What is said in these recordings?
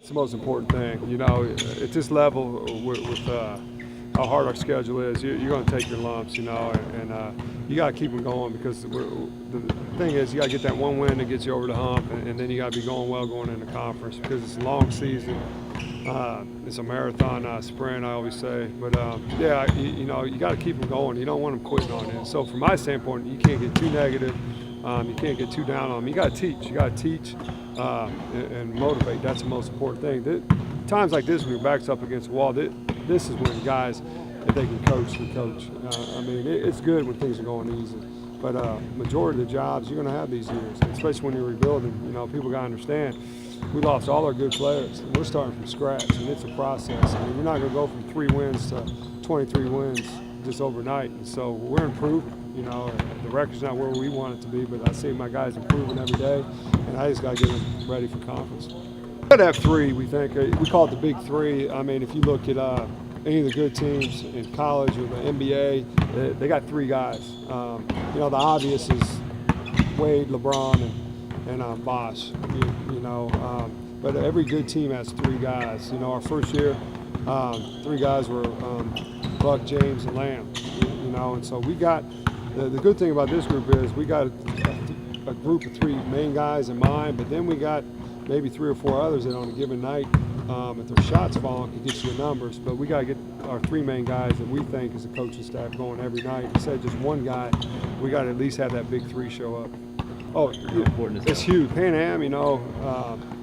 It's the most important thing. You know, at this level, with how hard our schedule is, you're going to take your lumps, you know, and you got to keep them going because the thing is you got to get that one win that gets you over the hump, and then you got to be going well going into conference because it's a long season. It's a marathon sprint, I always say. But, yeah, you know, you got to keep them going. You don't want them quitting on it. So from my standpoint, you can't get too negative. You can't get too down on them. You got to teach. You got to teach and motivate. That's the most important thing. Times like this, when your back's up against the wall, this is when guys, if they can coach, can coach. I mean, it's good when things are going easy. But majority of the jobs, you're going to have these years, especially when you're rebuilding. You know, people got to understand. We lost all our good players. We're starting from scratch, and it's a process. I mean, we're not going to go from 3 wins to 23 wins just overnight. And so we're improving. You know, the record's not where we want it to be, but I see my guys improving every day, and I just got to get them ready for conference. We got to have 3, we think. We call it the big 3. I mean, if you look at any of the good teams in college or the NBA, they got 3 guys. You know, the obvious is Wade, LeBron, and Bosh. You know, but every good team has 3 guys. You know, our first year, 3 guys were Buck, James, and Lamb. You know, and so we got. The good thing about this group is we got a group of 3 main guys in mind, but then we got maybe 3 or 4 others that on a given night, if their shots falling, can get you the numbers. But we got to get our 3 main guys that we think as a coaching staff going every night. Instead of just one guy, we got to at least have that big 3 show up. Oh, it's huge. Pan Am, you know,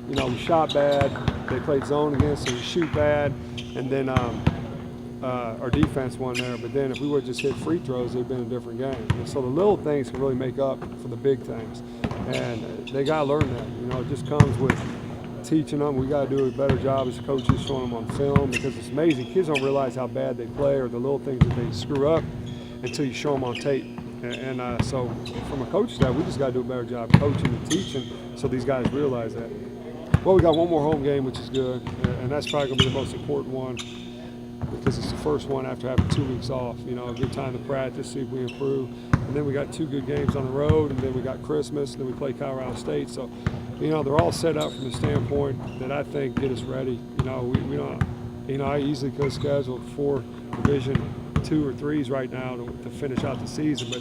we shot bad. They played zone against, so we shoot bad, and then. Our defense won there, but then if we would just hit free throws, it'd have been a different game. And so the little things can really make up for the big things, and they got to learn that. You know, it just comes with teaching them. We got to do a better job as coaches showing them on film because it's amazing. Kids don't realize how bad they play or the little things that they screw up until you show them on tape. And so from a coach staff, we just got to do a better job coaching and teaching so these guys realize that. Well, we got one more home game, which is good, and that's probably going to be the most important one. Because it's the first one after having 2 weeks off, you know, a good time to practice, see if we improve. And then we got 2 good games on the road, and then we got Christmas, and then we play Colorado State. So, you know, they're all set up from the standpoint that I think get us ready. You know, we don't, you know, I easily could schedule 4 Division 2 or 3s right now to finish out the season, but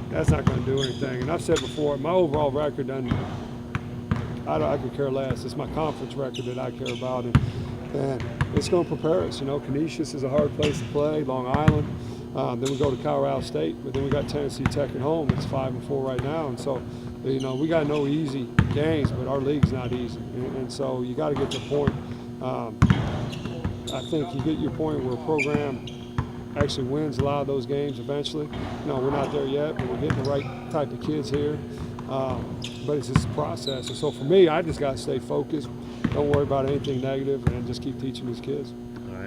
that's not going to do anything. And I've said before, my overall record doesn't, I could care less. It's my conference record that I care about. And it's going to prepare us. You know, Canisius is a hard place to play, Long Island. Then we go to Colorado State, but then we got Tennessee Tech at home. It's 5-4 right now. And so, you know, we got no easy games, but our league's not easy. And so you got to get to the point. I think you get your point where a program actually wins a lot of those games eventually. No, we're not there yet, but we're getting the right type of kids here. But it's just a process. And so for me, I just got to stay focused. Don't worry about anything negative and just keep teaching these kids. All right.